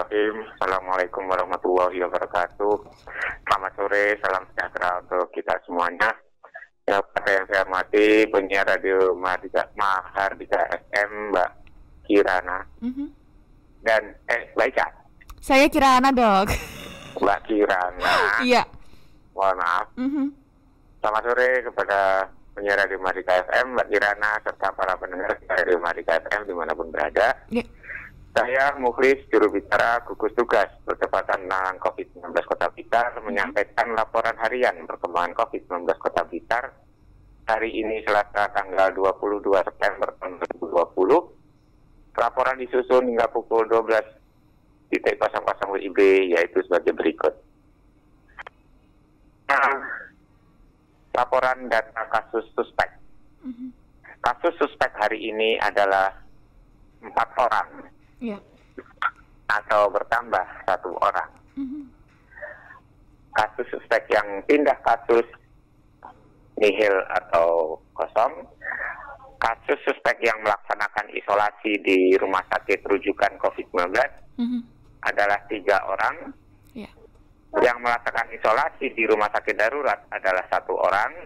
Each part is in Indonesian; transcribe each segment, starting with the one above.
Bismillahirrahmanirrahim. Assalamualaikum warahmatullahi wabarakatuh. Selamat sore, salam sejahtera untuk kita semuanya. Ya, pada yang saya hormati penyiar radio Mahardika FM, Mbak Kirana. Dan baik ya? Saya Kirana, Dok. Mbak Kirana. Iya. Mohon maaf. Selamat sore kepada penyiar radio Mahardika FM, Mbak Kirana, serta para pendengar radio Mahardika FM dimanapun berada. Iya. Saya Mukhlis, juru bicara gugus tugas percepatan penanganan COVID-19 Kota Blitar, menyampaikan laporan harian perkembangan COVID-19 Kota Blitar hari ini Selasa tanggal 22 September tahun 2020. Laporan disusun hingga pukul 12.00 WIB, yaitu sebagai berikut. Laporan data kasus suspek. Kasus suspek hari ini adalah 4 orang. Ya. Atau bertambah 1 orang. Kasus suspek yang pindah kasus nihil atau kosong. Kasus suspek yang melaksanakan isolasi di rumah sakit rujukan COVID-19 adalah 3 orang. Ya. Yang melaksanakan isolasi di rumah sakit darurat adalah 1 orang.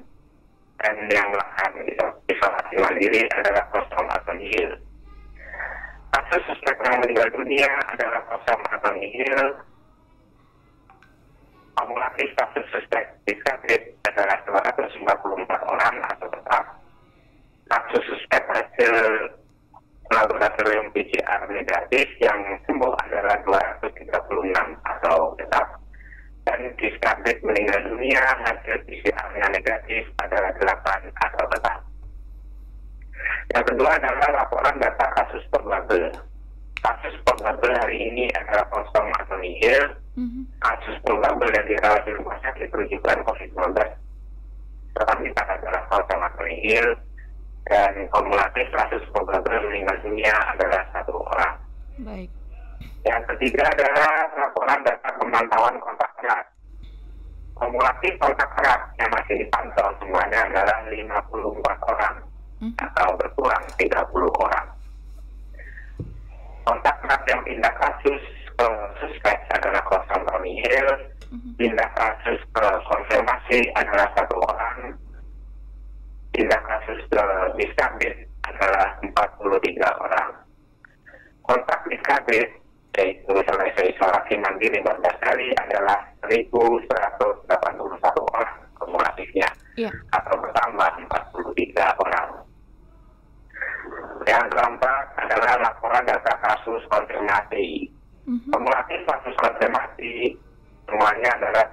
Dan yang melaksanakan isolasi mandiri adalah kosong atau nihil. Kasus suspek yang meninggal dunia adalah kosong atau nihil. Kumulatif kasus suspek diskredit adalah 294 orang atau tetap. Kasus suspek hasil laboratorium PCR negatif yang sembuh adalah 236 atau tetap. Dan diskredit meninggal dunia hasil PCR-nya negatif adalah 8 atau tetap. Yang kedua adalah laporan data kasus probable. Kasus probable hari ini adalah kosong atau nihil. Kasus probable yang dirawat di rumah sakit rujukan COVID-19 tetapi adalah kosong atau nihil. Dan kumulatif kasus probable meninggal dunia adalah 1 orang. Baik. Yang ketiga adalah laporan data pemantauan kontak erat. Kumulatif kontak erat yang masih dipantau semuanya adalah 54 orang. Atau berkurang 30 orang. Kontak erat yang pindah kasus ke suspek adalah kosong atau nihil. Pindah kasus ke konfirmasi adalah 1 orang. Pindah kasus ke diskredit adalah 43 orang. Kontak diskredit, yaitu selesai isolasi mandiri 14 hari, adalah 1.181 orang kumulatifnya. Ya. Atau bertambah 43 orang. Yang keempat adalah laporan data kasus konfirmasi. Kumulatif kasus konfirmasi semuanya adalah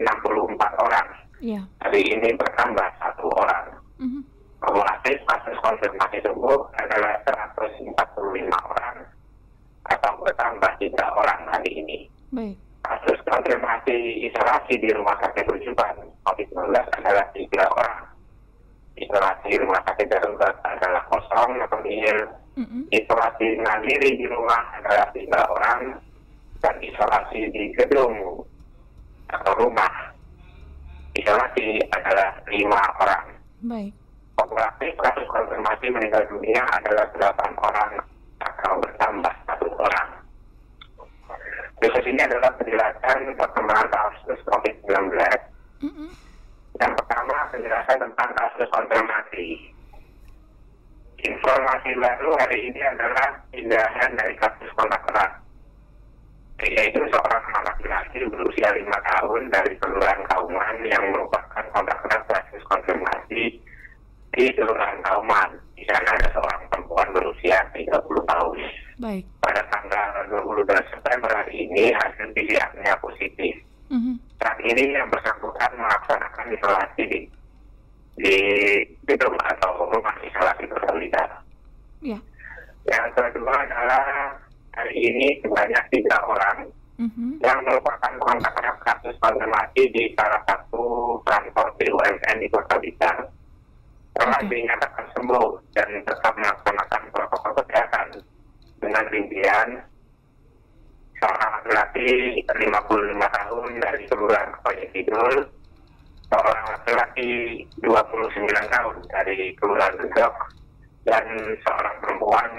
164 orang. Ya. Hari ini bertambah 1 orang. Kumulatif kasus konfirmasi sembuh adalah 145 orang. Atau bertambah 3 orang hari ini. Baik. Kasus konfirmasi isolasi di rumah sakit rujukan COVID-19 adalah 3 orang. Isolasi rumah sakit darurat adalah kosong atau nihil. Isolasi mandiri di rumah adalah 3 orang. Dan isolasi di gedung atau rumah isolasi adalah 5 orang. Baik. Kumulatif kasus konfirmasi meninggal dunia adalah 8 orang atau bertambah 1 orang. Berikut ini adalah penjelasan perkembangan kasus COVID-19. Yang pertama, penjelasan tentang kasus konfirmasi. Informasi baru hari ini adalah pindahan dari kasus kontak erat, yaitu seorang laki-laki berusia 5 tahun dari Kelurahan Kauman yang merupakan kontak erat kasus konfirmasi di Kelurahan Kauman. Di sana ada seorang perempuan berusia 30 tahun. Baik. Pada tanggal 22 September hari ini hasil PCR-nya positif. Saat ini yang bersangkutan melaksanakan isolasi di gedung atau rumah isolasi Kota Blitar. Ya. Yang kedua adalah hari ini sebanyak 3 orang yang merupakan kontak erat kasus konfirmasi di salah satu kantor BUMN di Kota Blitar telah dinyatakan sembuh dan tetap melaksanakan protokol kesehatan dengan rincian seorang laki-laki 55 tahun dari Kelurahan Koye Kidul, seorang laki-laki 29 tahun dari Kelurahan Gedok, dan seorang perempuan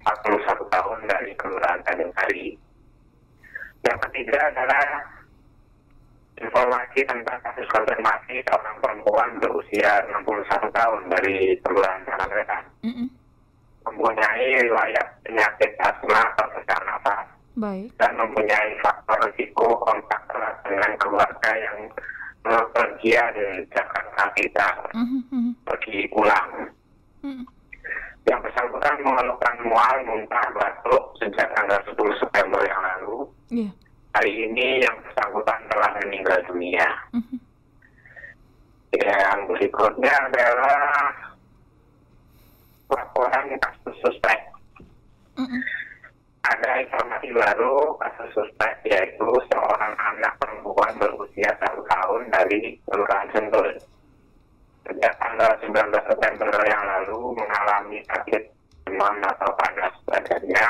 41 tahun dari Kelurahan Tanjung Sari. Yang ketiga adalah informasi tentang kasus konfirmasi seorang perempuan berusia 61 tahun dari Kelurahan Pangandaran. Mempunyai riwayat penyakit asma atau sesak nafas. Baik. Dan mempunyai faktor risiko kontak erat dengan keluarga yang bepergian di Jakarta kita pergi pulang. Yang bersangkutan mengeluhkan mual, muntah, batuk sejak tanggal 10 September yang lalu. Yeah. Hari ini yang bersangkutan telah meninggal dunia. Yang berikutnya adalah laporan kasus suspek. Ada informasi baru kasus suspek, yaitu seorang anak perempuan berusia 1 tahun dari Kelurahan Sentul. Sejak tanggal 19 September yang lalu mengalami sakit demam atau panas badannya,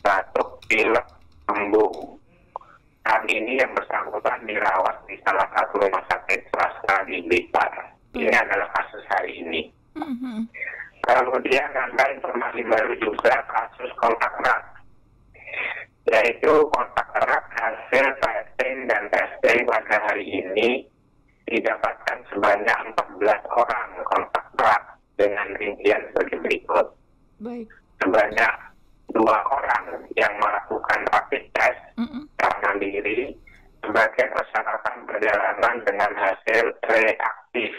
batuk, pilek, embung. Saat ini yang bersangkutan dirawat di salah satu rumah sakit swasta di Blitar. Ini adalah kasus hari ini. Kemudian ada informasi baru juga kasus kontak erat, yaitu kontak erat hasil testing dan testing pada hari ini didapatkan sebanyak 14 orang kontak erat dengan rincian sebagai berikut. Baik. Sebanyak 2 orang yang melakukan rapid test secara mandiri sebagai persyaratan perjalanan dengan hasil reaktif.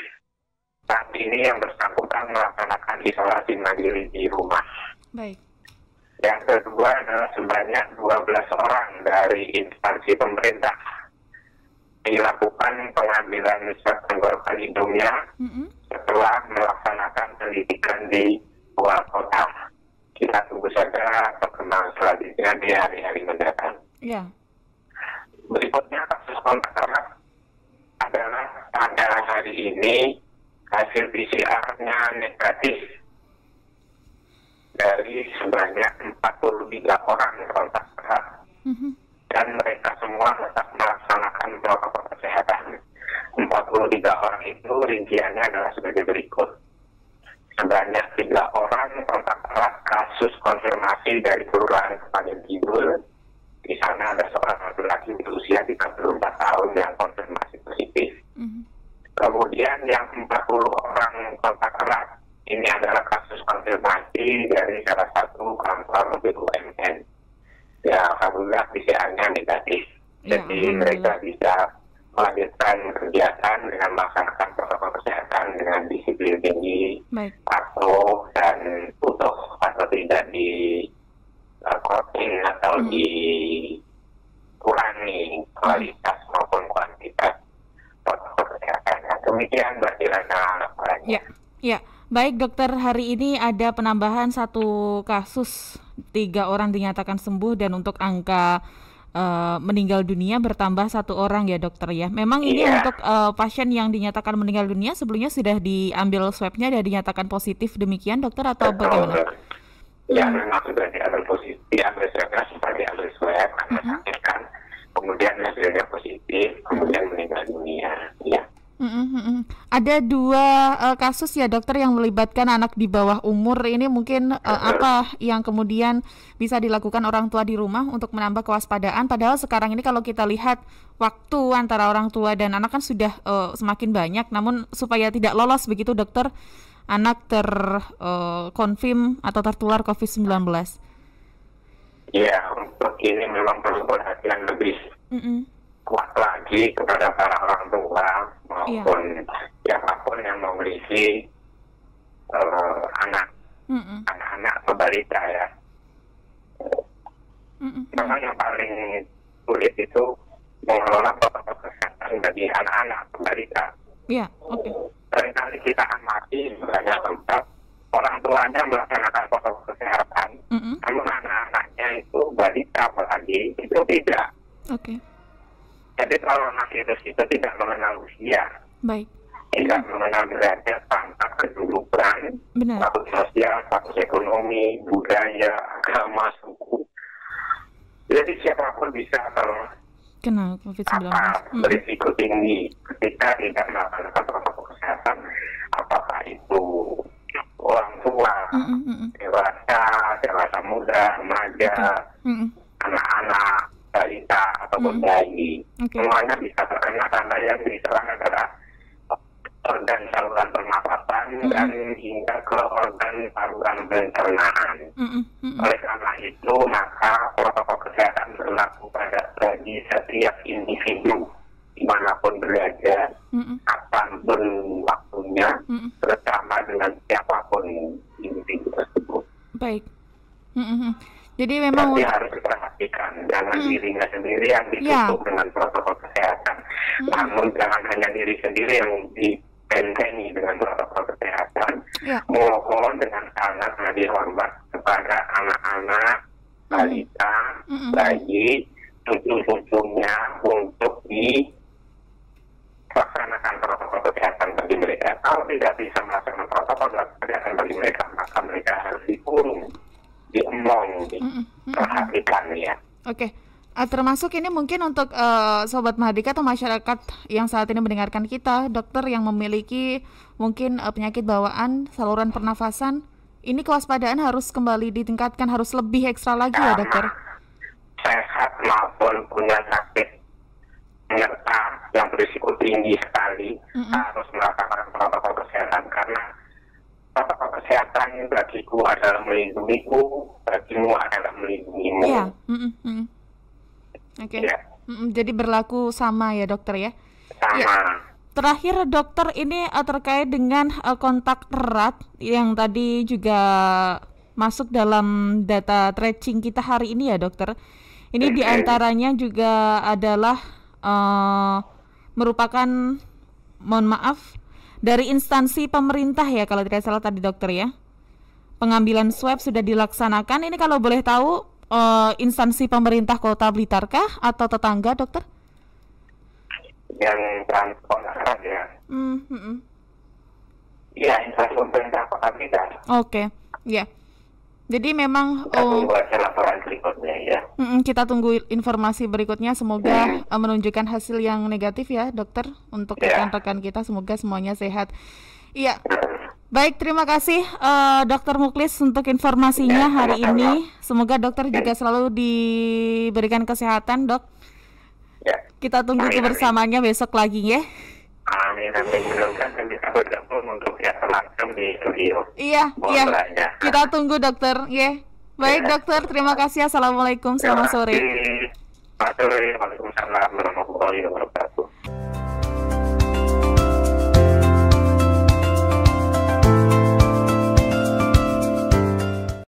Saat ini yang bersangkutan melaksanakan isolasi mandiri di rumah. Baik. Yang kedua adalah sebanyak 12 orang dari instansi pemerintah dilakukan pengambilan swab tenggorokan hidungnya setelah melaksanakan pendidikan di luar kota. Kita tunggu saja perkembangan selanjutnya di hari-hari mendatang. Ya. Berikutnya kasus kontak erat adalah pada hari ini hasil PCR-nya negatif dari sebanyak 43 orang kontak erat. Dan mereka semua tetap melaksanakan protokol kesehatan. 43 orang itu rinciannya adalah sebagai berikut. Sebanyak 3 orang kontak erat kasus konfirmasi dari Kelurahan Kepanjen Kidul. Di sana ada seorang laki-laki berusia 34 tahun yang konfirmasi positif. Kemudian yang 40 orang kontak erat ini adalah kasus konfirmasi dari salah satu kantor BUMN. Ya, alhamdulillah PCR-nya negatif. Ya, jadi mereka bisa melanjutkan kegiatan dengan melaksanakan protokol kesehatan dengan disiplin tinggi, patuh dan utuh atau tidak di coating atau dikurangi kualitas maupun kuantitas protokol kesehatan. Demikian Mbak Kirana laporannya. Ya. Baik dokter, hari ini ada penambahan 1 kasus, 3 orang dinyatakan sembuh dan untuk angka meninggal dunia bertambah 1 orang ya dokter ya. Memang ini untuk pasien yang dinyatakan meninggal dunia sebelumnya sudah diambil swabnya dan dinyatakan positif demikian dokter atau bagaimana? Ya memang sudah diambil positif, diambil swabnya sempat diambil swab karena sakit kan, kemudian hasilnya positif, kemudian meninggal dunia. Ya. Ada 2 kasus ya dokter yang melibatkan anak di bawah umur. Ini mungkin apa yang kemudian bisa dilakukan orang tua di rumah untuk menambah kewaspadaan? Padahal sekarang ini kalau kita lihat waktu antara orang tua dan anak kan sudah semakin banyak. Namun supaya tidak lolos begitu dokter, anak terkonfirm atau tertular COVID-19. Ya, untuk ini memang perlu perhatian lebih kuat lagi kepada para orang tua maupun siapapun yang memiliki anak-anak atau balita ya. Memang yang paling sulit itu mengelola protokol kesehatan bagi anak-anak atau balita. Iya, oke. Seringkali kita amati banyak tempat orang tuanya melaksanakan protokol kesehatan, namun anak-anaknya itu balita apalagi itu tidak. Oke. Jadi kalau anak itu tidak mengenal usia, tidak mengenal derajat, pangkat, kedudukan, status sosial, status ekonomi, budaya, agama, suku. Jadi siapapun bisa kena COVID-19. Berisiko tinggi ketika tidak melaksanakan protokol kesehatan, apakah itu orang tua, dewasa muda, remaja, anak-anak, balita ataupun bayi. Okay. Semuanya bisa terkena karena yang diserang adalah organ saluran pernapasan dan hingga ke organ saluran pencernaan. Oleh karena itu, maka protokol kesehatan berlaku bagi setiap individu dimanapun berada, kapanpun waktunya, bersama dengan siapapun individu tersebut. Baik. Jadi memang berarti harus diperhatikan, jangan dirinya sendiri yang ditutup dengan protokol kesehatan. Namun jangan hanya diri sendiri yang dibentengi dengan protokol kesehatan. Mohon dengan sangat dihormat kepada anak-anak, balita, bayi, cucu-cucunya untuk dilaksanakan protokol kesehatan bagi mereka. Kalau tidak bisa melaksanakan protokol kesehatan bagi mereka, maka mereka harus dikurung, diemong, diperhatikan ya. Oke. Termasuk ini mungkin untuk Sobat Mahardika atau masyarakat yang saat ini mendengarkan kita, dokter yang memiliki mungkin penyakit bawaan saluran pernafasan, ini kewaspadaan harus kembali ditingkatkan, harus lebih ekstra lagi ya dokter? Sehat maupun punya sakit penyerta yang berisiko tinggi sekali harus melaksanakan protokol kesehatan, karena protokol kesehatan bagiku adalah melindungiku, bagimu adalah melindungimu. Iya. Oke. Ya. Jadi berlaku sama ya dokter ya? Sama. Ya. Terakhir dokter, ini terkait dengan kontak erat yang tadi juga masuk dalam data tracing kita hari ini ya dokter. Ini diantaranya juga adalah merupakan, mohon maaf, dari instansi pemerintah ya kalau tidak salah tadi dokter ya. Pengambilan swab sudah dilaksanakan. Ini kalau boleh tahu instansi pemerintah Kota Blitar kah atau tetangga dokter? Yang transport ya. Iya, instansi pemerintah Kota Blitar. Oke, ya. Jadi memang kita tunggu hasil laporan berikutnya ya. Kita tunggu informasi berikutnya, semoga menunjukkan hasil yang negatif ya dokter untuk rekan-rekan kita, semoga semuanya sehat. Iya. Baik, terima kasih Dokter Muklis untuk informasinya hari ini. Semoga dokter juga selalu diberikan kesehatan, Dok. Ya. Kita tunggu kebersamaannya besok lagi ya. Amin. Mudah-mudahan bisa bergabung untuk ya langsung di studio. Iya. Kita tunggu dokter, ya. Baik dokter, terima kasih. Assalamualaikum, selamat sore. Selamat sore, waalaikumsalam warahmatullahi wabarakatuh.